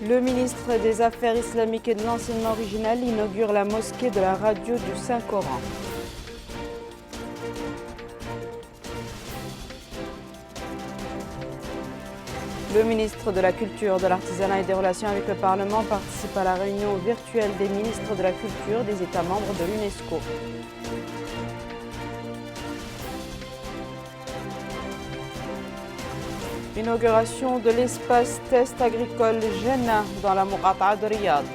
Le ministre des Affaires islamiques et de l'enseignement original inaugure la mosquée de la radio du Saint-Coran. Le ministre de la Culture, de l'Artisanat et des Relations avec le Parlement participe à la réunion virtuelle des ministres de la Culture des États membres de l'UNESCO. Inauguration de l'espace test agricole Jannah dans la Muqata'a de Riyad.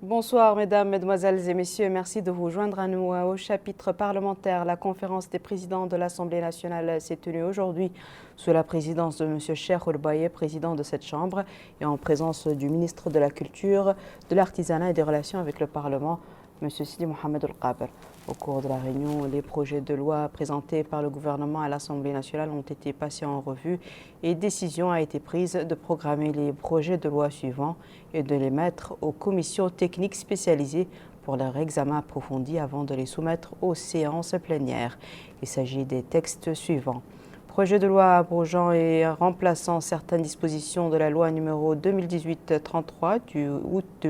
Bonsoir mesdames, mesdemoiselles et messieurs, merci de vous joindre à nous au chapitre parlementaire. La conférence des présidents de l'Assemblée nationale s'est tenue aujourd'hui sous la présidence de M. Cheikh Oulbaye, président de cette chambre, et en présence du ministre de la Culture, de l'Artisanat et des Relations avec le Parlement, M. Sidi Mohamed Al-Qaber. Au cours de la réunion, les projets de loi présentés par le gouvernement à l'Assemblée nationale ont été passés en revue et décision a été prise de programmer les projets de loi suivants et de les mettre aux commissions techniques spécialisées pour leur examen approfondi avant de les soumettre aux séances plénières. Il s'agit des textes suivants. Projet de loi abrogeant et remplaçant certaines dispositions de la loi numéro 2018-33 du 8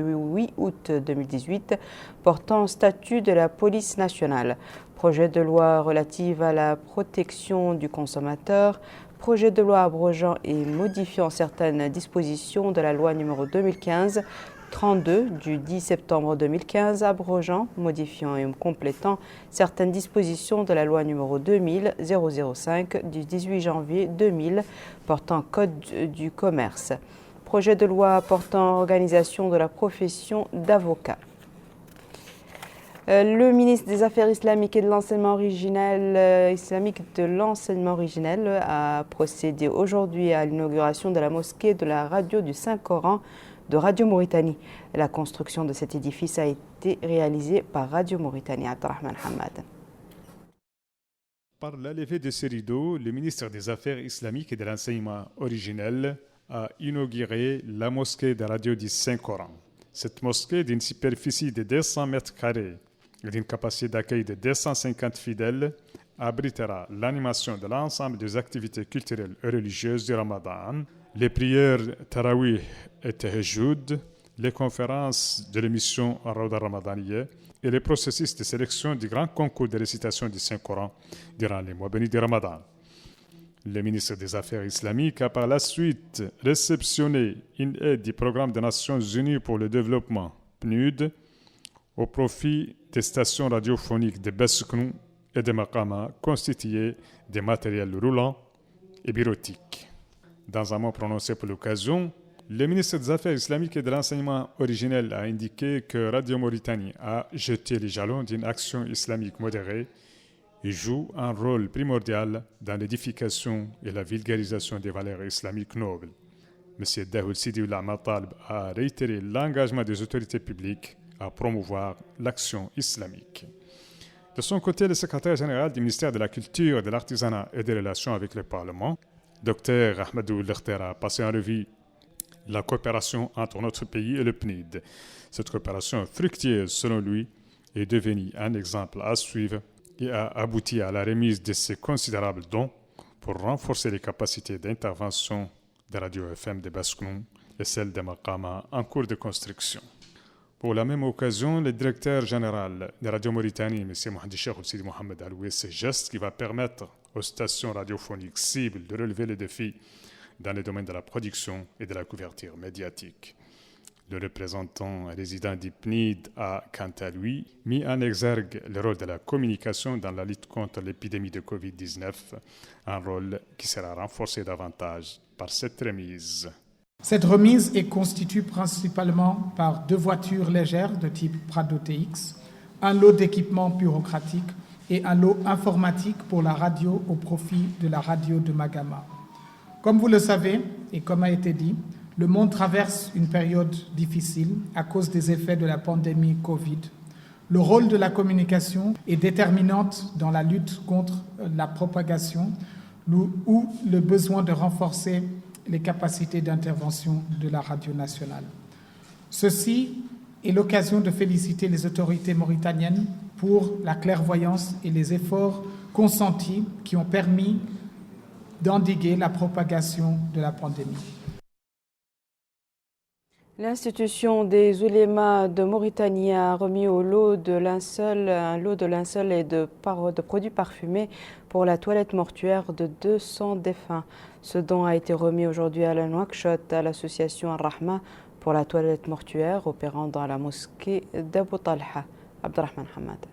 août 2018 portant statut de la police nationale. Projet de loi relative à la protection du consommateur. Projet de loi abrogeant et modifiant certaines dispositions de la loi numéro 2015-32 du 10 septembre 2015, abrogeant, modifiant et complétant certaines dispositions de la loi numéro 2000-005 du 18 janvier 2000 portant code du commerce. Projet de loi portant organisation de la profession d'avocat. Le ministre des Affaires islamiques et de l'enseignement originel, a procédé aujourd'hui à l'inauguration de la mosquée de la radio du Saint-Coran de Radio Mauritanie. La construction de cet édifice a été réalisée par Radio Mauritanie. Abdelrahman Hamad. Par la levée de ce rideau, le ministre des Affaires islamiques et de l'enseignement originel a inauguré la mosquée de radio du Saint-Coran. Cette mosquée, d'une superficie de 200 mètres carrés et d'une capacité d'accueil de 250 fidèles, abritera l'animation de l'ensemble des activités culturelles et religieuses du Ramadan, les prières Tarawih et Tahajjud, les conférences de l'émission Rawda Ramadaniya et les processus de sélection du grand concours de récitation du Saint-Coran durant les mois bénis du Ramadan. Le ministre des Affaires islamiques a par la suite réceptionné une aide du Programme des Nations Unies pour le développement, PNUD, au profit des stations radiophoniques de Besknou et de Maqama constituées de matériel roulant et bureautique. Dans un mot prononcé pour l'occasion, le ministre des Affaires islamiques et de l'enseignement originel a indiqué que Radio Mauritanie a jeté les jalons d'une action islamique modérée et joue un rôle primordial dans l'édification et la vulgarisation des valeurs islamiques nobles. M. Dahoud Sidi Ahmad Talib a réitéré l'engagement des autorités publiques à promouvoir l'action islamique. De son côté, le secrétaire général du ministère de la Culture, de l'Artisanat et des Relations avec le Parlement, Dr Ahmadou Lekhter, a passé en revue la coopération entre notre pays et le PNID. Cette coopération fructueuse, selon lui, est devenue un exemple à suivre et a abouti à la remise de ces considérables dons pour renforcer les capacités d'intervention de Radio FM de Besknou et celles de Maqama en cours de construction. Pour la même occasion, le directeur général de Radio Mauritanie, M. Mohamed Cheikh Sidi Mohamed, a loué ce geste qui va permettre aux stations radiophoniques cibles de relever les défis dans le domaine de la production et de la couverture médiatique. Le représentant résident du PNID a, quant à lui, mis en exergue le rôle de la communication dans la lutte contre l'épidémie de Covid-19, un rôle qui sera renforcé davantage par cette remise. Cette remise est constituée principalement par 2 voitures légères de type Prado TX, un lot d'équipements bureaucratiques et un lot informatique pour la radio au profit de la radio de Magama. Comme vous le savez, et comme a été dit, le monde traverse une période difficile à cause des effets de la pandémie Covid. Le rôle de la communication est déterminant dans la lutte contre la propagation ou le besoin de renforcer les capacités d'intervention de la radio nationale. Ceci est l'occasion de féliciter les autorités mauritaniennes pour la clairvoyance et les efforts consentis qui ont permis d'endiguer la propagation de la pandémie. L'institution des oulémas de Mauritanie a remis un lot de linceul et de produits parfumés pour la toilette mortuaire de 200 défunts. Ce don a été remis aujourd'hui à la Nouakchott à l'association Al-Rahma pour la toilette mortuaire opérant dans la mosquée d'Abou Talha. Abdelrahman Hamad.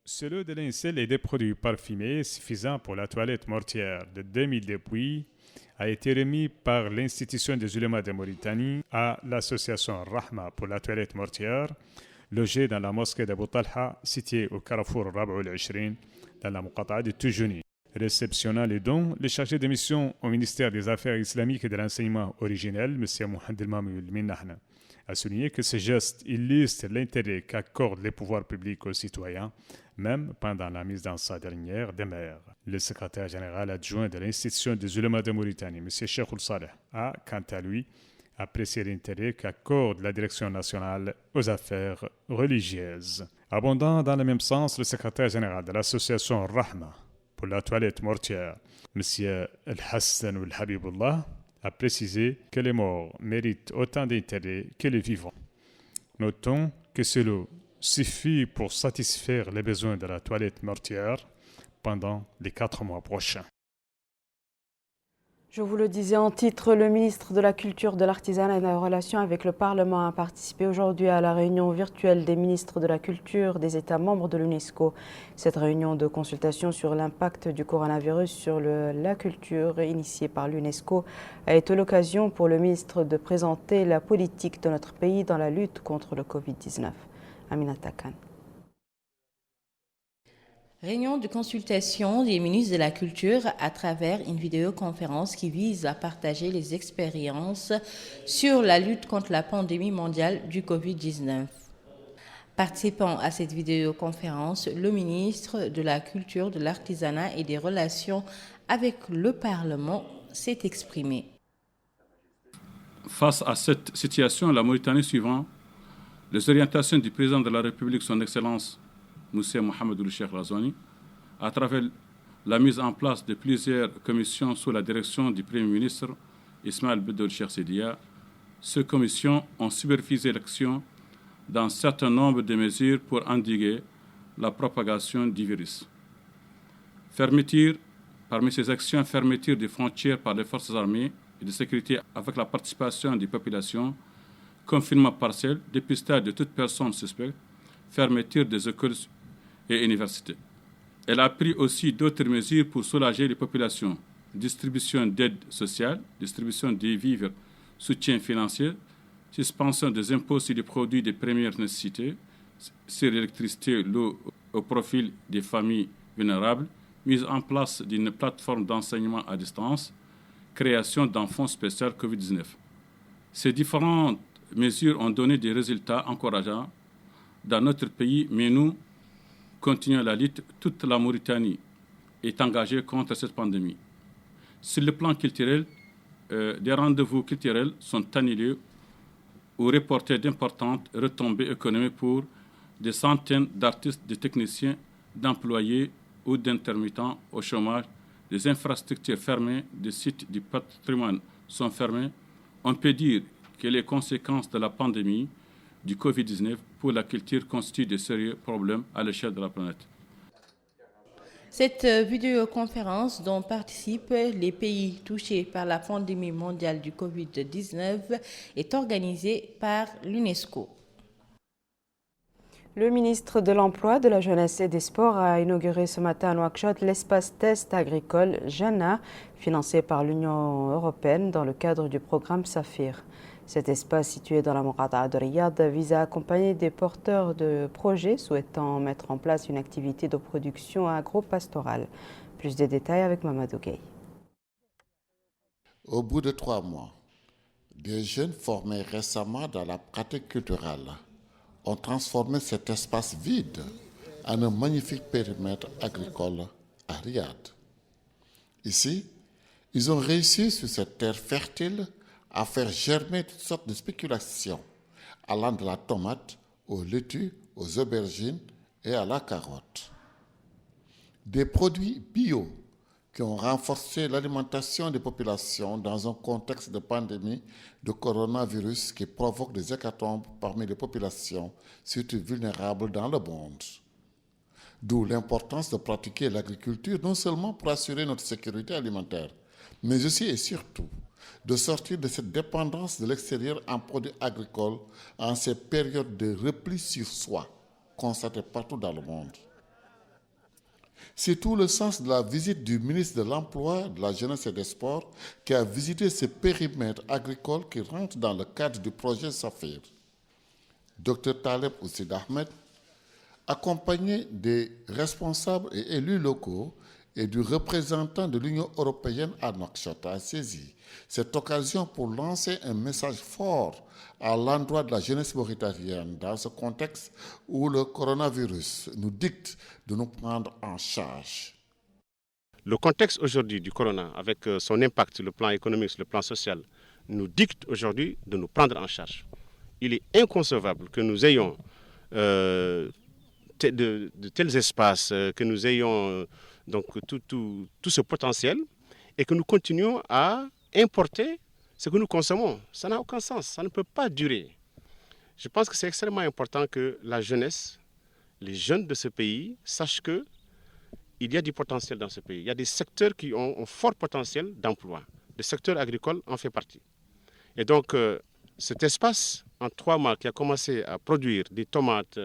Ce lot de linceul et des produits parfumés suffisants pour la toilette mortuaire de 2000 dépouilles a été remis par l'institution des oulémas de Mauritanie à l'association Rahma pour la toilette mortuaire, logée dans la mosquée d'Abou Talha, située au carrefour Rab'oul Ishrin, dans la Muqata'a de Toujouni. Réceptionnant les dons, le chargé de mission au ministère des Affaires islamiques et de l'enseignement originel, M. Mohamed El Mamoul Minnahna, a souligné que ce geste illustre l'intérêt qu'accordent les pouvoirs publics aux citoyens, même pendant la mise en sa dernière demeure. Le secrétaire général adjoint de l'institution des oulémas de Mauritanie, M. Cheikh Saleh, a, quant à lui, apprécié l'intérêt qu'accorde la direction nationale aux affaires religieuses. Abondant dans le même sens, le secrétaire général de l'association Rahma pour la toilette mortuaire, M. El Hassan El Habibullah, a précisé que les morts méritent autant d'intérêt que les vivants. Notons que ce lot suffit pour satisfaire les besoins de la toilette mortuaire pendant les 4 mois prochains. Je vous le disais en titre, le ministre de la Culture, de l'Artisanat et de la Relation avec le Parlement a participé aujourd'hui à la réunion virtuelle des ministres de la Culture des États membres de l'UNESCO. Cette réunion de consultation sur l'impact du coronavirus sur la culture initiée par l'UNESCO a été l'occasion pour le ministre de présenter la politique de notre pays dans la lutte contre le Covid-19. Aminata Khan. Réunion de consultation des ministres de la Culture à travers une vidéoconférence qui vise à partager les expériences sur la lutte contre la pandémie mondiale du Covid-19. Participant à cette vidéoconférence, le ministre de la Culture, de l'Artisanat et des Relations avec le Parlement s'est exprimé. Face à cette situation, la Mauritanie suivant les orientations du président de la République, son Excellence M. Mohamed El Cheikh Razouani, à travers la mise en place de plusieurs commissions sous la direction du Premier ministre Ismaël Beddou El Cheikh Sidiya. Ces commissions ont supervisé l'action d'un certain nombre de mesures pour endiguer la propagation du virus. Parmi ces actions, fermeture des frontières par les forces armées et de sécurité avec la participation des populations, confinement partiel, dépistage de toute personne suspecte, fermeture des écoles et universités. Elle a pris aussi d'autres mesures pour soulager les populations. Distribution d'aide sociale, distribution des vivres, soutien financier, suspension des impôts sur les produits de première nécessité, sur l'électricité, l'eau au profit des familles vulnérables, mise en place d'une plateforme d'enseignement à distance, création d'un fonds spécial Covid-19. Ces différentes mesures ont donné des résultats encourageants dans notre pays, mais nous continuons la lutte. Toute la Mauritanie est engagée contre cette pandémie. Sur le plan culturel, des rendez-vous culturels sont annulés ou reportés d'importantes retombées économiques pour des centaines d'artistes, de techniciens, d'employés ou d'intermittents au chômage. Des infrastructures fermées, des sites du patrimoine sont fermés. On peut dire que les conséquences de la pandémie du Covid-19 pour la culture constituent de sérieux problèmes à l'échelle de la planète. Cette vidéoconférence dont participent les pays touchés par la pandémie mondiale du Covid-19 est organisée par l'UNESCO. Le ministre de l'Emploi, de la Jeunesse et des Sports a inauguré ce matin à Nouakchott l'espace test agricole Jana, financé par l'Union européenne dans le cadre du programme Saphir. Cet espace situé dans la Muqata'a de Riyad vise à accompagner des porteurs de projets souhaitant mettre en place une activité de production agro-pastorale. Plus de détails avec Mamadou Gueye. Au bout de 3 mois, des jeunes formés récemment dans la pratique culturelle ont transformé cet espace vide en un magnifique périmètre agricole à Riyad. Ici, ils ont réussi sur cette terre fertile à faire germer toutes sortes de spéculations, allant de la tomate aux laitues, aux aubergines et à la carotte. des produits bio qui ont renforcé l'alimentation des populations dans un contexte de pandémie de coronavirus qui provoque des hécatombes parmi les populations, surtout vulnérables dans le monde. D'où l'importance de pratiquer l'agriculture non seulement pour assurer notre sécurité alimentaire, mais aussi et surtout de sortir de cette dépendance de l'extérieur en produits agricoles en ces périodes de repli sur soi constatées partout dans le monde. C'est tout le sens de la visite du ministre de l'Emploi, de la Jeunesse et des Sports qui a visité ce périmètre agricole qui rentre dans le cadre du projet Saphir. Dr Taleb Oussid Ahmed, accompagné des responsables et élus locaux et du représentant de l'Union européenne à Nouakchott, a saisi cette occasion pour lancer un message fort à l'endroit de la jeunesse mauritanienne dans ce contexte où le coronavirus nous dicte de nous prendre en charge. Le contexte aujourd'hui du corona, avec son impact sur le plan économique, sur le plan social, nous dicte aujourd'hui de nous prendre en charge. Il est inconcevable que nous ayons de tels espaces, que nous ayons donc tout ce potentiel et que nous continuons à importer ce que nous consommons. Ça n'a aucun sens, ça ne peut pas durer. Je pense que c'est extrêmement important que la jeunesse, les jeunes de ce pays, sachent qu'il y a du potentiel dans ce pays. Il y a des secteurs qui ont un fort potentiel d'emploi. Le secteur agricole en fait partie. Et donc, cet espace, en 3 mois, qui a commencé à produire des tomates,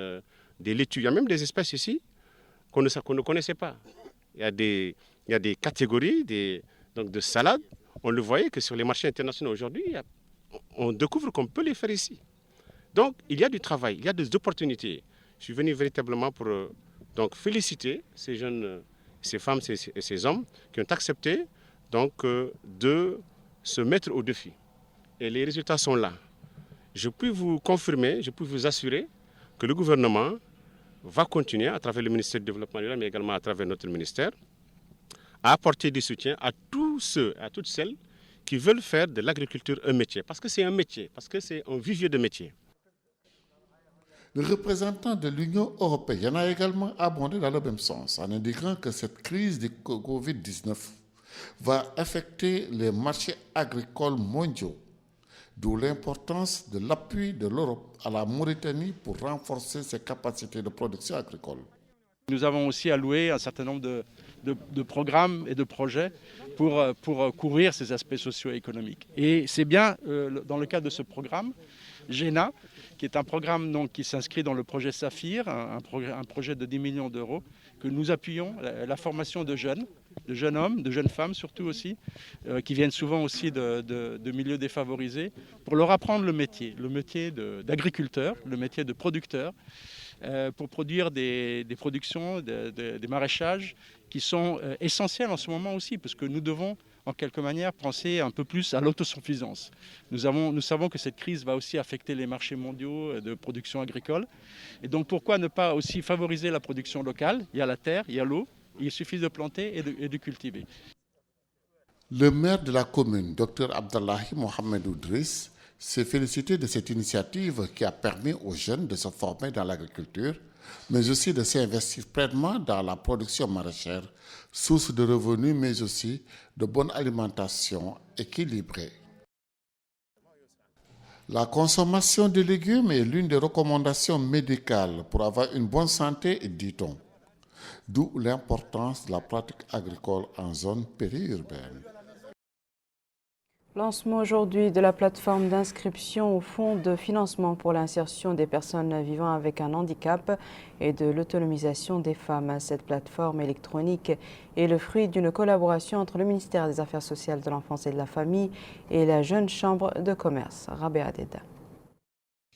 des laitues, il y a même des espèces ici qu'on ne connaissait pas. Il y a des catégories donc de salades. On le voyait que sur les marchés internationaux aujourd'hui, on découvre qu'on peut les faire ici. Donc, il y a du travail, il y a des opportunités. Je suis venu véritablement pour donc, féliciter ces jeunes, ces femmes et ces hommes qui ont accepté donc, de se mettre au défi. Et les résultats sont là. Je peux vous confirmer, je peux vous assurer que le gouvernement va continuer, à travers le ministère du Développement rural, mais également à travers notre ministère, à apporter du soutien à tous ceux, à toutes celles qui veulent faire de l'agriculture un métier. Parce que c'est un métier, parce que c'est un vivier de métier. Le représentant de l'Union européenne a également abondé dans le même sens, en indiquant que cette crise de Covid-19 va affecter les marchés agricoles mondiaux, d'où l'importance de l'appui de l'Europe à la Mauritanie pour renforcer ses capacités de production agricole. Nous avons aussi alloué un certain nombre de programmes et de projets pour couvrir ces aspects socio-économiques. Et c'est bien dans le cadre de ce programme, GENA, qui est un programme donc, qui s'inscrit dans le projet Saphir, un projet de 10 millions d'euros, que nous appuyons la formation de jeunes hommes, de jeunes femmes surtout aussi, qui viennent souvent aussi de milieux défavorisés, pour leur apprendre le métier d'agriculteur, le métier de producteur, pour produire des productions, des maraîchages qui sont essentiels en ce moment aussi, parce que nous devons en quelque manière penser un peu plus à l'autosuffisance. Nous savons que cette crise va aussi affecter les marchés mondiaux de production agricole. Et donc pourquoi ne pas aussi favoriser la production locale? Il y a la terre, il y a l'eau, il suffit de planter et de cultiver. Le maire de la commune, Dr Abdallahi Mohamed Oudriss, s'est félicité de cette initiative qui a permis aux jeunes de se former dans l'agriculture, mais aussi de s'investir pleinement dans la production maraîchère, source de revenus, mais aussi de bonne alimentation équilibrée. La consommation de légumes est l'une des recommandations médicales pour avoir une bonne santé, dit-on. D'où l'importance de la pratique agricole en zone périurbaine. Lancement aujourd'hui de la plateforme d'inscription au fonds de financement pour l'insertion des personnes vivant avec un handicap et de l'autonomisation des femmes. Cette plateforme électronique est le fruit d'une collaboration entre le ministère des Affaires sociales, de l'enfance et de la famille et la Jeune Chambre de commerce. Rabea Deda.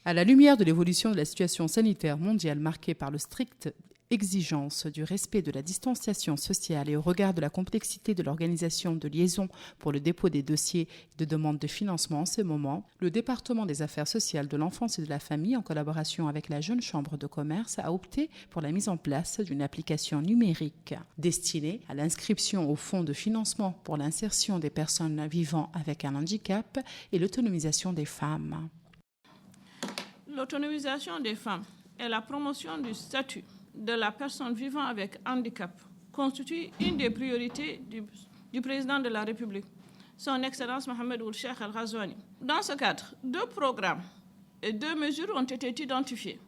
À la lumière de l'évolution de la situation sanitaire mondiale marquée par le strict exigence du respect de la distanciation sociale et au regard de la complexité de l'organisation de liaison pour le dépôt des dossiers de demande de financement en ce moment, le département des Affaires sociales, de l'enfance et de la famille, en collaboration avec la Jeune Chambre de commerce, a opté pour la mise en place d'une application numérique destinée à l'inscription au fonds de financement pour l'insertion des personnes vivant avec un handicap et l'autonomisation des femmes. L'autonomisation des femmes est la promotion du statut de la personne vivant avec handicap constitue une des priorités du président de la République, son Excellence Mohamed Ould Cheikh Al Ghazouani. Dans ce cadre, 2 programmes et 2 mesures ont été identifiées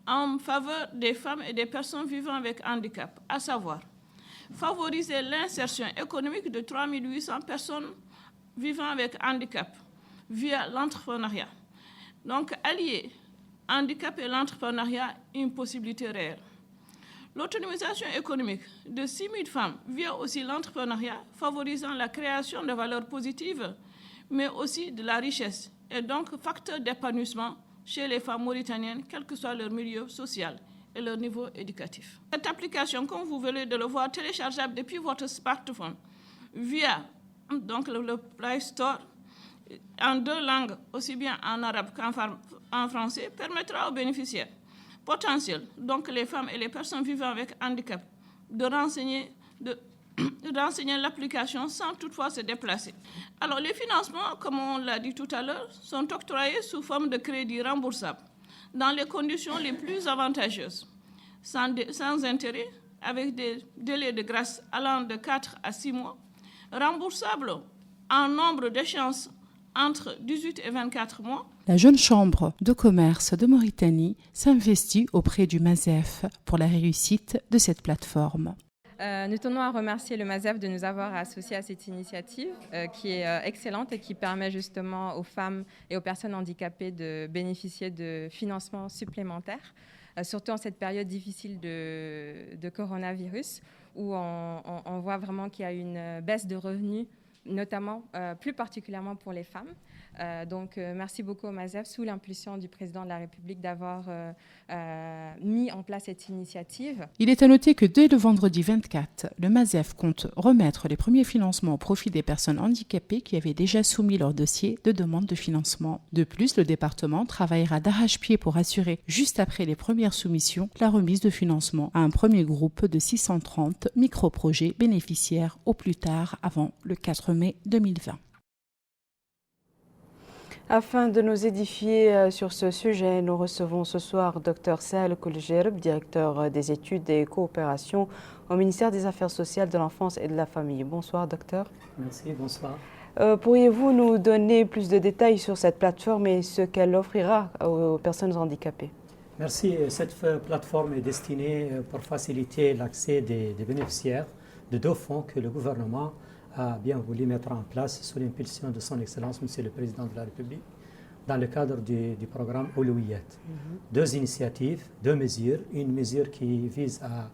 en faveur des femmes et des personnes vivant avec handicap, à savoir favoriser l'insertion économique de 3 800 personnes vivant avec handicap via l'entrepreneuriat. Donc, allier handicap et l'entrepreneuriat, une possibilité réelle. L'autonomisation économique de 6 000 femmes via aussi l'entrepreneuriat, favorisant la création de valeurs positives, mais aussi de la richesse, et donc facteur d'épanouissement chez les femmes mauritaniennes, quel que soit leur milieu social et leur niveau éducatif. Cette application, comme vous venez de le voir, téléchargeable depuis votre smartphone via donc, le Play Store, en 2 langues, aussi bien en arabe qu'en français, permettra aux bénéficiaires potentiels, donc les femmes et les personnes vivant avec handicap, de renseigner l'application sans toutefois se déplacer. Alors les financements, comme on l'a dit tout à l'heure, sont octroyés sous forme de crédit remboursable dans les conditions les plus avantageuses, sans intérêt, avec des délais de grâce allant de 4 à 6 mois, remboursables en nombre d'échéances entre 18 et 24 mois. La Jeune Chambre de commerce de Mauritanie s'investit auprès du MASEF pour la réussite de cette plateforme. Nous tenons à remercier le MASEF de nous avoir associés à cette initiative qui est excellente et qui permet justement aux femmes et aux personnes handicapées de bénéficier de financements supplémentaires, surtout en cette période difficile de coronavirus où on voit vraiment qu'il y a une baisse de revenus, notamment plus particulièrement pour les femmes. Donc merci beaucoup au MASEF, sous l'impulsion du président de la République, d'avoir mis en place cette initiative. Il est à noter que dès le vendredi 24, le MASEF compte remettre les premiers financements au profit des personnes handicapées qui avaient déjà soumis leur dossier de demande de financement. De plus, le département travaillera d'arrache-pied pour assurer, juste après les premières soumissions, la remise de financement à un premier groupe de 630 micro-projets bénéficiaires au plus tard avant le 4 mai 2020. Afin de nous édifier sur ce sujet, nous recevons ce soir Dr Sahel Koulgerb, directeur des études et coopérations au ministère des Affaires sociales, de l'enfance et de la famille. Bonsoir, docteur. Merci, bonsoir. Pourriez-vous nous donner plus de détails sur cette plateforme et ce qu'elle offrira aux personnes handicapées? Merci. Cette plateforme est destinée pour faciliter l'accès des bénéficiaires de 2 fonds que le gouvernement a bien voulu mettre en place sous l'impulsion de son Excellence, Monsieur le Président de la République, dans le cadre du programme Olouyet. 2 initiatives, 2 mesures. Une mesure qui vise à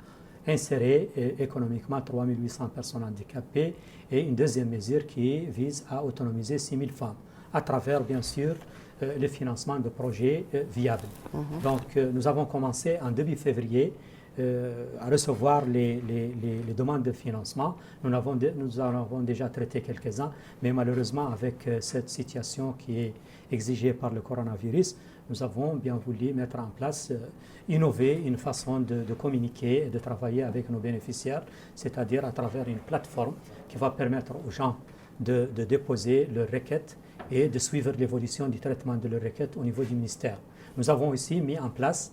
insérer économiquement 3 800 personnes handicapées et une deuxième mesure qui vise à autonomiser 6 000 femmes à travers, bien sûr, le financement de projets viables. Donc, nous avons commencé en début février à recevoir les demandes de financement. Nous en avons déjà traité quelques-uns, mais malheureusement, avec cette situation qui est exigée par le coronavirus, nous avons bien voulu mettre en place, innover une façon de communiquer et de travailler avec nos bénéficiaires, c'est-à-dire à travers une plateforme qui va permettre aux gens de déposer leurs requêtes et de suivre l'évolution du traitement de leurs requêtes au niveau du ministère. Nous avons aussi mis en place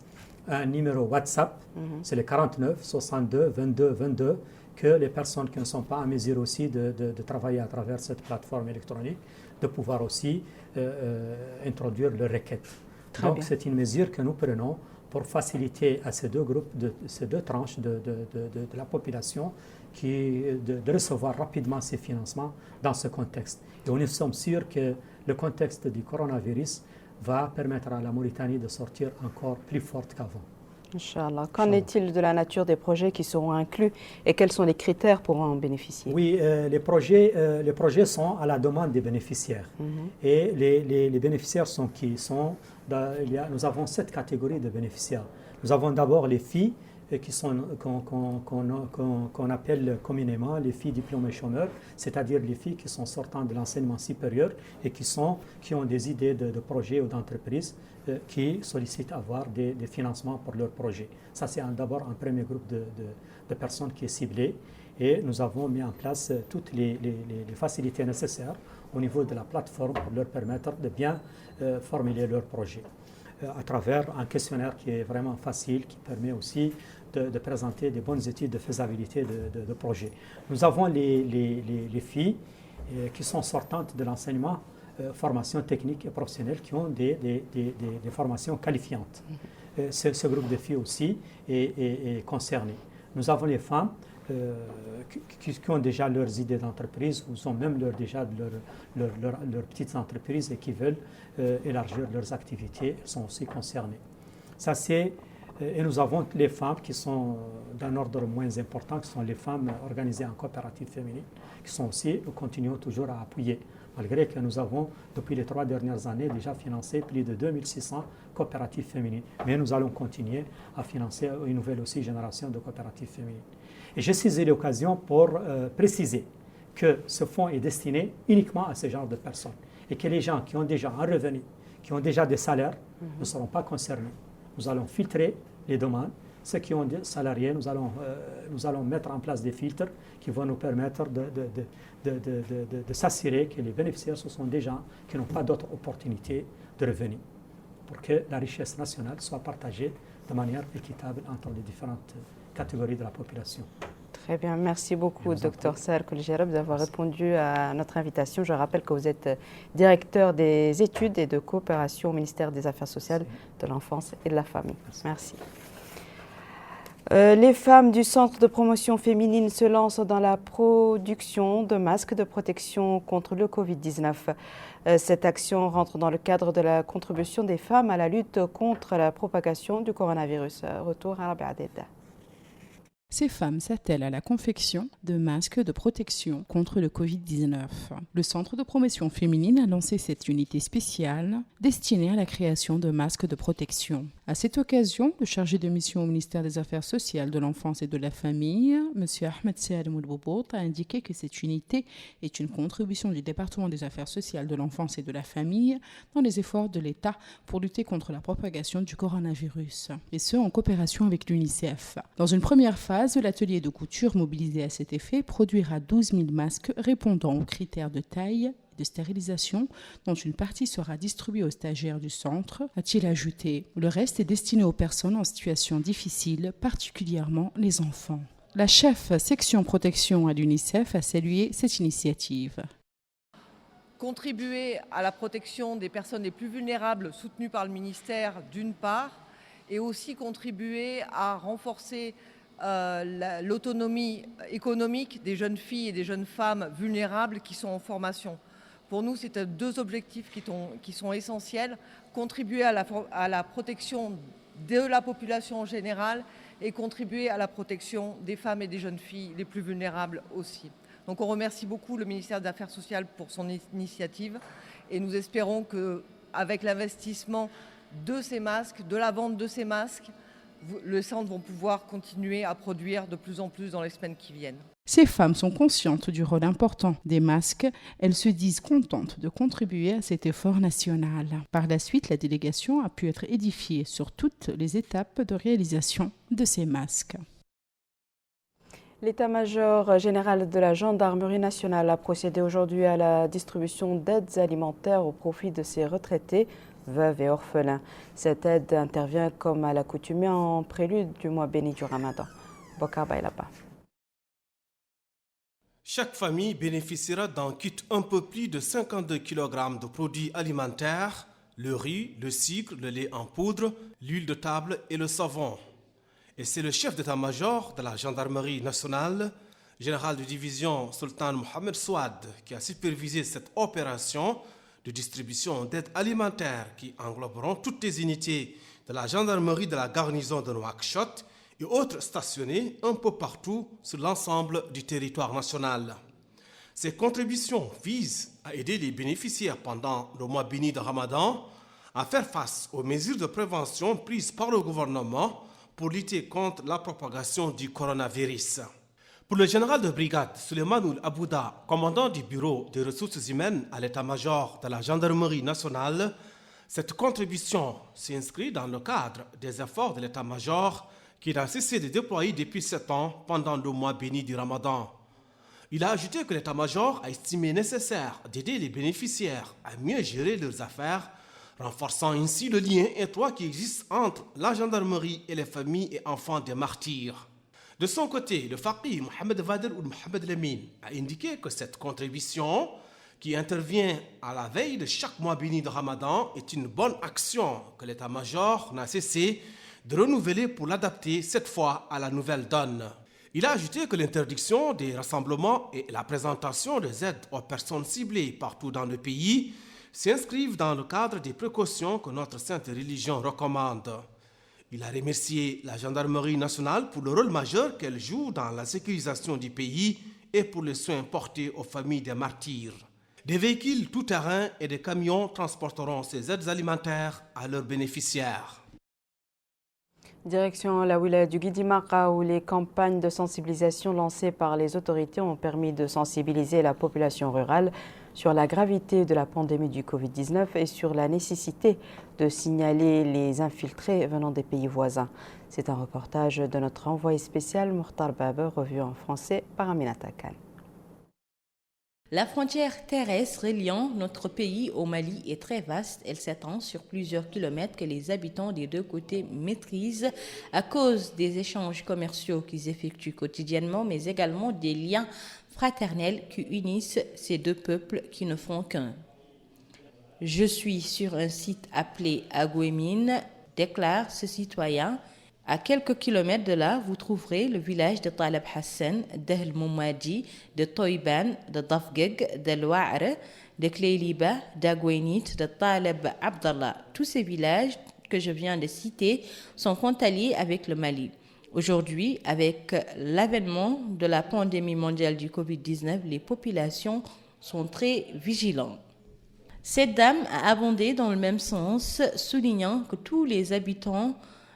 un numéro WhatsApp, c'est le 49 62 22 22, que les personnes qui ne sont pas en mesure aussi de travailler à travers cette plateforme électronique, de pouvoir aussi introduire leurs requêtes. Donc c'est une mesure que nous prenons pour faciliter à ces 2 groupes, ces 2 tranches de la population de recevoir rapidement ces financements dans ce contexte. Et nous sommes sûrs que le contexte du coronavirus va permettre à la Mauritanie de sortir encore plus forte qu'avant. Inch'Allah. Qu'en est-il de la nature des projets qui seront inclus et quels sont les critères pour en bénéficier? Oui, les projets sont à la demande des bénéficiaires. Et les bénéficiaires sont qui? Nous avons 7 catégories de bénéficiaires. Nous avons d'abord les filles qu'on appelle communément les filles diplômées chômeurs, c'est-à-dire les filles qui sont sortant de l'enseignement supérieur et qui ont des idées de projets ou d'entreprises qui sollicitent avoir des financements pour leurs projets. Ça, c'est d'abord un premier groupe de personnes qui est ciblé et nous avons mis en place toutes les facilités nécessaires au niveau de la plateforme pour leur permettre de bien formuler leurs projets à travers un questionnaire qui est vraiment facile, qui permet aussi de présenter des bonnes études de faisabilité de projet. Nous avons les filles qui sont sortantes de l'enseignement, formation technique et professionnelle, qui ont des formations qualifiantes. Ce groupe de filles aussi est concerné. Nous avons les femmes qui ont déjà leurs idées d'entreprise, ou ont même déjà leurs petites entreprises et qui veulent élargir leurs activités, elles sont aussi concernées. Ça, et nous avons les femmes qui sont d'un ordre moins important, qui sont les femmes organisées en coopérative féminine, qui sont aussi, nous continuons toujours à appuyer, malgré que nous avons, depuis les 3 dernières années, déjà financé plus de 2600 coopératives féminines. Mais nous allons continuer à financer une nouvelle aussi génération de coopératives féminines. Et j'ai saisi l'occasion pour préciser que ce fonds est destiné uniquement à ce genre de personnes et que les gens qui ont déjà un revenu, qui ont déjà des salaires, ne seront pas concernés. Nous allons filtrer les demandes. Ceux qui ont des salariés, nous allons mettre en place des filtres qui vont nous permettre de s'assurer que les bénéficiaires, ce sont des gens qui n'ont pas d'autres opportunités de revenus, pour que la richesse nationale soit partagée de manière équitable entre les différentes catégories de la population. Très bien, merci beaucoup, Dr Saher Koulijarab, d'avoir répondu à notre invitation. Je rappelle que vous êtes directeur des études et de coopération au ministère des Affaires sociales, de l'enfance et de la famille. Merci. Les femmes du Centre de promotion féminine se lancent dans la production de masques de protection contre le Covid-19. Cette action rentre dans le cadre de la contribution des femmes à la lutte contre la propagation du coronavirus. Retour à Rabia Deda. Ces femmes s'attellent à la confection de masques de protection contre le Covid-19. Le Centre de promotion féminine a lancé cette unité spéciale destinée à la création de masques de protection. À cette occasion, le chargé de mission au ministère des Affaires sociales, de l'enfance et de la famille, M. Ahmed Salim Oulboubout, a indiqué que cette unité est une contribution du département des Affaires sociales, de l'enfance et de la famille dans les efforts de l'État pour lutter contre la propagation du coronavirus, et ce en coopération avec l'UNICEF. Dans une première phase, l'atelier de couture mobilisé à cet effet produira 12 000 masques répondant aux critères de taille et de stérilisation, dont une partie sera distribuée aux stagiaires du centre, a-t-il ajouté. Le reste est destiné aux personnes en situation difficile, particulièrement les enfants. La chef section protection à l'UNICEF a salué cette initiative. Contribuer à la protection des personnes les plus vulnérables soutenues par le ministère d'une part, et aussi contribuer à renforcer l'autonomie économique des jeunes filles et des jeunes femmes vulnérables qui sont en formation. Pour nous, c'est 2 objectifs qui sont essentiels. Contribuer à la protection de la population en général et contribuer à la protection des femmes et des jeunes filles les plus vulnérables aussi. Donc on remercie beaucoup le ministère des Affaires sociales pour son initiative et nous espérons qu'avec l'investissement de ces masques, de la vente de ces masques, le centre va pouvoir continuer à produire de plus en plus dans les semaines qui viennent. Ces femmes sont conscientes du rôle important des masques. Elles se disent contentes de contribuer à cet effort national. Par la suite, la délégation a pu être édifiée sur toutes les étapes de réalisation de ces masques. L'état-major général de la gendarmerie nationale a procédé aujourd'hui à la distribution d'aides alimentaires au profit de ses retraités, veuves et orphelins. Cette aide intervient comme à l'accoutumée en prélude du mois béni du Ramadan. Bokar Baylaba. Chaque famille bénéficiera d'un kit un peu plus de 52 kg de produits alimentaires, le riz, le sucre, le lait en poudre, l'huile de table et le savon. Et c'est le chef d'état-major de la gendarmerie nationale, général de division Sultan Mohamed Souad, qui a supervisé cette opération de distribution d'aide alimentaire qui engloberont toutes les unités de la gendarmerie de la garnison de Nouakchott et autres stationnées un peu partout sur l'ensemble du territoire national. Ces contributions visent à aider les bénéficiaires pendant le mois béni de Ramadan à faire face aux mesures de prévention prises par le gouvernement pour lutter contre la propagation du coronavirus. Pour le général de brigade Souleymane Abouda, commandant du bureau des ressources humaines à l'état-major de la gendarmerie nationale, cette contribution s'inscrit dans le cadre des efforts de l'état-major qu'il a cessé de déployer depuis 7 ans pendant le mois béni du Ramadan. Il a ajouté que l'état-major a estimé nécessaire d'aider les bénéficiaires à mieux gérer leurs affaires, renforçant ainsi le lien étroit qui existe entre la gendarmerie et les familles et enfants des martyrs. De son côté, le faqih Mohamed Vader ou Mohamed Lamine a indiqué que cette contribution, qui intervient à la veille de chaque mois béni de Ramadan, est une bonne action que l'état-major n'a cessé de renouveler pour l'adapter cette fois à la nouvelle donne. Il a ajouté que l'interdiction des rassemblements et la présentation des aides aux personnes ciblées partout dans le pays s'inscrivent dans le cadre des précautions que notre sainte religion recommande. Il a remercié la gendarmerie nationale pour le rôle majeur qu'elle joue dans la sécurisation du pays et pour les soins portés aux familles des martyrs. Des véhicules tout-terrain et des camions transporteront ces aides alimentaires à leurs bénéficiaires. Direction la wilaya du Guidimaka, où les campagnes de sensibilisation lancées par les autorités ont permis de sensibiliser la population rurale sur la gravité de la pandémie du Covid-19 et sur la nécessité de signaler les infiltrés venant des pays voisins. C'est un reportage de notre envoyé spécial Mourtar Baber, revu en français par Aminata Khan. La frontière terrestre reliant notre pays au Mali est très vaste. Elle s'étend sur plusieurs kilomètres que les habitants des deux côtés maîtrisent à cause des échanges commerciaux qu'ils effectuent quotidiennement, mais également des liens fraternels qui unissent ces deux peuples qui ne font qu'un. Je suis sur un site appelé Agouemine, déclare ce citoyen. À quelques kilomètres de là, vous trouverez le village de Talab Hassan, d'Ahl Moumadi, de Toiban, de Dafgeg, de Loua'ar, de Kleiliba, d'Agouenit, de Talab Abdallah. Tous ces villages que je viens de citer sont frontaliers avec le Mali. Aujourd'hui, avec l'avènement de la pandémie mondiale du Covid-19, les populations sont très vigilantes. Cette dame a abondé dans le même sens, soulignant que tous les habitants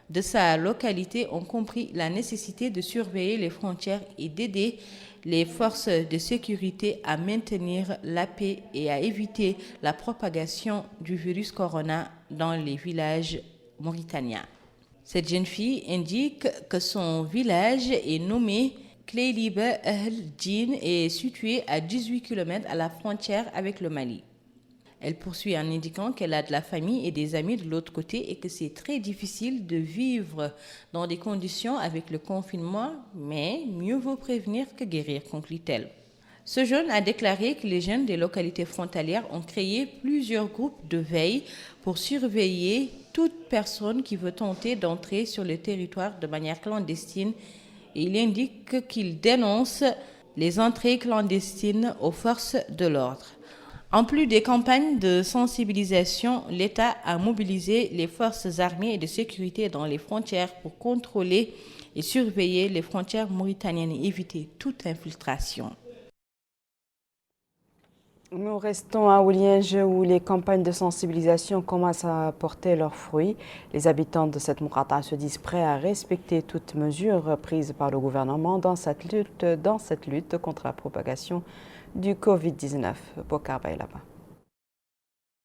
de sa localité ont compris la nécessité de surveiller les frontières et d'aider les forces de sécurité à maintenir la paix et à éviter la propagation du virus corona dans les villages mauritaniens. Cette jeune fille indique que son village est nommé Kleiliba Ahl Djin et est situé à 18 km à la frontière avec le Mali. Elle poursuit en indiquant qu'elle a de la famille et des amis de l'autre côté et que c'est très difficile de vivre dans des conditions avec le confinement, mais mieux vaut prévenir que guérir, conclut-elle. Ce jeune a déclaré que les jeunes des localités frontalières ont créé plusieurs groupes de veille pour surveiller toute personne qui veut tenter d'entrer sur le territoire de manière clandestine. Et il indique qu'il dénonce les entrées clandestines aux forces de l'ordre. En plus des campagnes de sensibilisation, l'État a mobilisé les forces armées et de sécurité dans les frontières pour contrôler et surveiller les frontières mauritaniennes et éviter toute infiltration. Nous restons à Oulienge où les campagnes de sensibilisation commencent à porter leurs fruits. Les habitants de cette Moukata se disent prêts à respecter toutes mesures prises par le gouvernement dans cette lutte contre la propagation du Covid-19. Bokar Baylaba.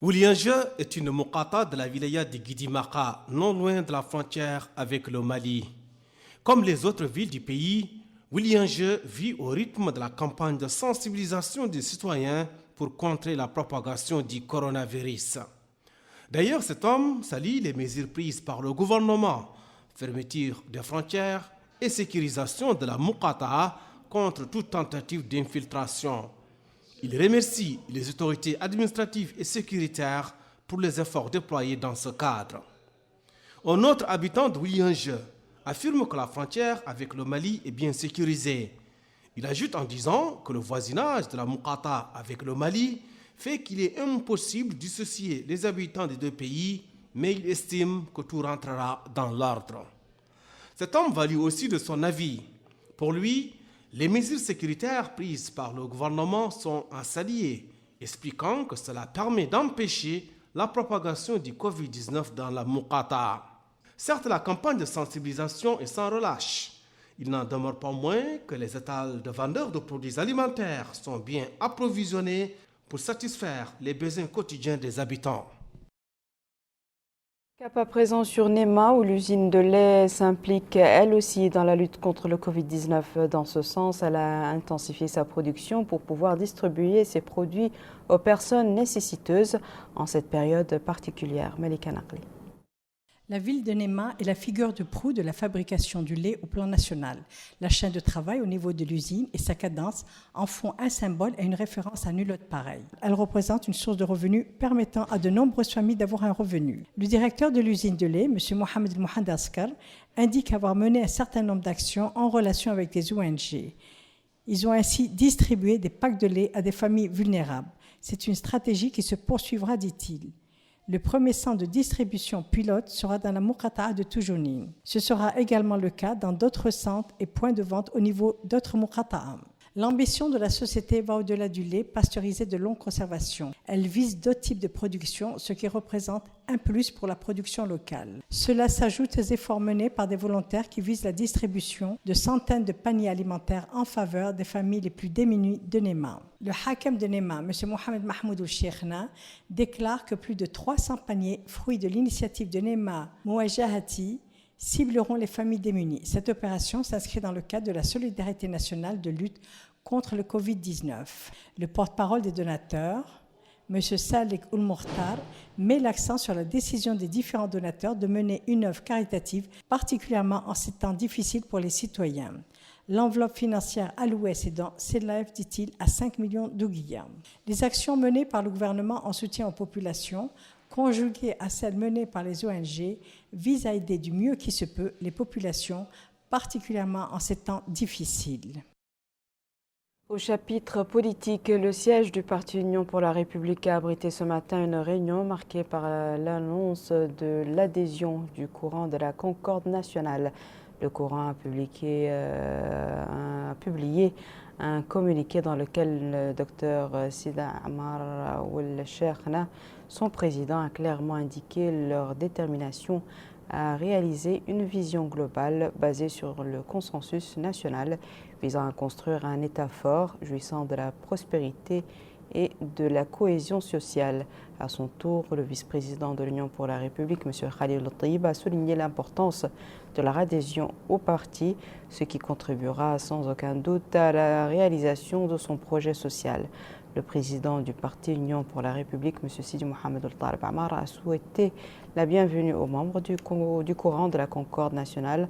Oulienge est une Moukata de la wilaya de Guidimaka, non loin de la frontière avec le Mali. Comme les autres villes du pays, Oulienge vit au rythme de la campagne de sensibilisation des citoyens pour contrer la propagation du coronavirus. D'ailleurs, cet homme salue les mesures prises par le gouvernement, fermeture des frontières et sécurisation de la Moukata contre toute tentative d'infiltration. Il remercie les autorités administratives et sécuritaires pour les efforts déployés dans ce cadre. Un autre habitant de Oulienge affirme que la frontière avec le Mali est bien sécurisée. Il ajoute en disant que le voisinage de la Moukata avec le Mali fait qu'il est impossible de dissocier les habitants des deux pays, mais il estime que tout rentrera dans l'ordre. Cet homme va lui aussi de son avis. Pour lui, les mesures sécuritaires prises par le gouvernement sont à saluer, expliquant que cela permet d'empêcher la propagation du Covid-19 dans la Moukata. Certes, la campagne de sensibilisation est sans relâche. Il n'en demeure pas moins que les étals de vendeurs de produits alimentaires sont bien approvisionnés pour satisfaire les besoins quotidiens des habitants. Cap à présent sur Nema, où l'usine de lait s'implique elle aussi dans la lutte contre le Covid-19. Dans ce sens, elle a intensifié sa production pour pouvoir distribuer ses produits aux personnes nécessiteuses en cette période particulière. Malika Naqli. La ville de Nema est la figure de proue de la fabrication du lait au plan national. La chaîne de travail au niveau de l'usine et sa cadence en font un symbole et une référence à nul autre pareil. Elle représente une source de revenus permettant à de nombreuses familles d'avoir un revenu. Le directeur de l'usine de lait, M. Mohamed El-Mohandaskar, indique avoir mené un certain nombre d'actions en relation avec des ONG. Ils ont ainsi distribué des packs de lait à des familles vulnérables. C'est une stratégie qui se poursuivra, dit-il. Le premier centre de distribution pilote sera dans la Muqata'a de Toujounine. Ce sera également le cas dans d'autres centres et points de vente au niveau d'autres Muqata'a. L'ambition de la société va au-delà du lait pasteurisé de longue conservation. Elle vise d'autres types de production, ce qui représente un plus pour la production locale. Cela s'ajoute aux efforts menés par des volontaires qui visent la distribution de centaines de paniers alimentaires en faveur des familles les plus démunies de Nema. Le Hakem de Nema, M. Mohamed Mahmoud Cheikhna, déclare que plus de 300 paniers, fruits de l'initiative de Nema Mouajahati, cibleront les familles démunies. Cette opération s'inscrit dans le cadre de la solidarité nationale de lutte contre le Covid-19. Le porte-parole des donateurs, M. Salek Oulmourtar, met l'accent sur la décision des différents donateurs de mener une œuvre caritative, particulièrement en ces temps difficiles pour les citoyens. L'enveloppe financière allouée s'élève, dit-il, à 5 millions d'ouguiyas. Les actions menées par le gouvernement en soutien aux populations, conjuguées à celles menées par les ONG, visent à aider du mieux qui se peut les populations, particulièrement en ces temps difficiles. Au chapitre politique, le siège du Parti Union pour la République a abrité ce matin une réunion marquée par l'annonce de l'adhésion du courant de la Concorde nationale. Le courant a publié un communiqué dans lequel le docteur Sida Amar Ould Cheikhna, son président, a clairement indiqué leur détermination à réaliser une vision globale basée sur le consensus national visant à construire un État fort, jouissant de la prospérité et de la cohésion sociale. À son tour, le vice-président de l'Union pour la République, M. Khalil Tayyib, a souligné l'importance de leur adhésion au parti, ce qui contribuera sans aucun doute à la réalisation de son projet social. Le président du Parti Union pour la République, M. Sidi Mohamed Ould Amar, a souhaité la bienvenue aux membres du courant de la Concorde nationale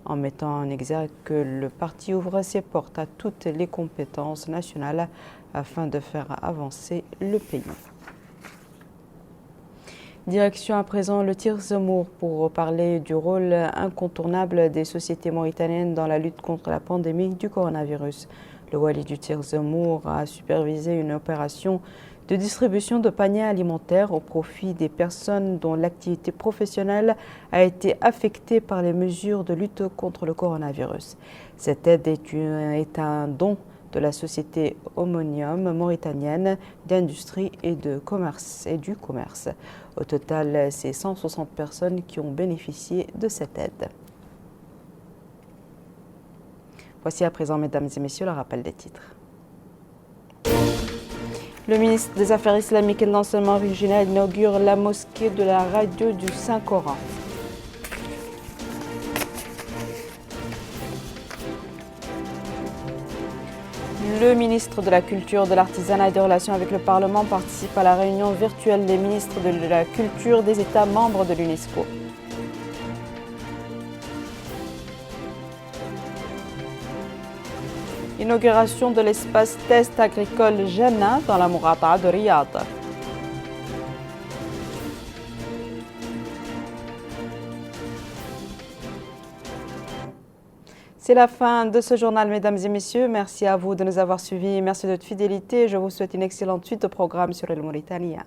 en mettant en exergue que le parti ouvre ses portes à toutes les compétences nationales afin de faire avancer le pays. Direction à présent le Tir Zemour pour parler du rôle incontournable des sociétés mauritaniennes dans la lutte contre la pandémie du coronavirus. Le wali du Tir Zemour a supervisé une opération de distribution de paniers alimentaires au profit des personnes dont l'activité professionnelle a été affectée par les mesures de lutte contre le coronavirus. Cette aide est un don de la société homonyme mauritanienne d'industrie et du commerce. Au total, c'est 160 personnes qui ont bénéficié de cette aide. Voici à présent, mesdames et messieurs, le rappel des titres. Le ministre des Affaires islamiques et de l'enseignement originel inaugure la mosquée de la radio du Saint-Coran. Le ministre de la Culture, de l'Artisanat et des Relations avec le Parlement participe à la réunion virtuelle des ministres de la Culture des États membres de l'UNESCO. Inauguration de l'espace test agricole Jannah dans la Muqata'a de Riyad. C'est la fin de ce journal, mesdames et messieurs. Merci à vous de nous avoir suivis. Merci de votre fidélité. Je vous souhaite une excellente suite au programme sur El Mauritania.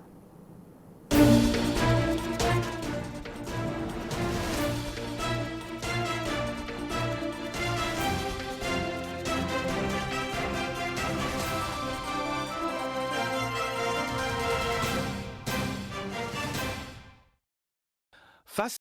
Face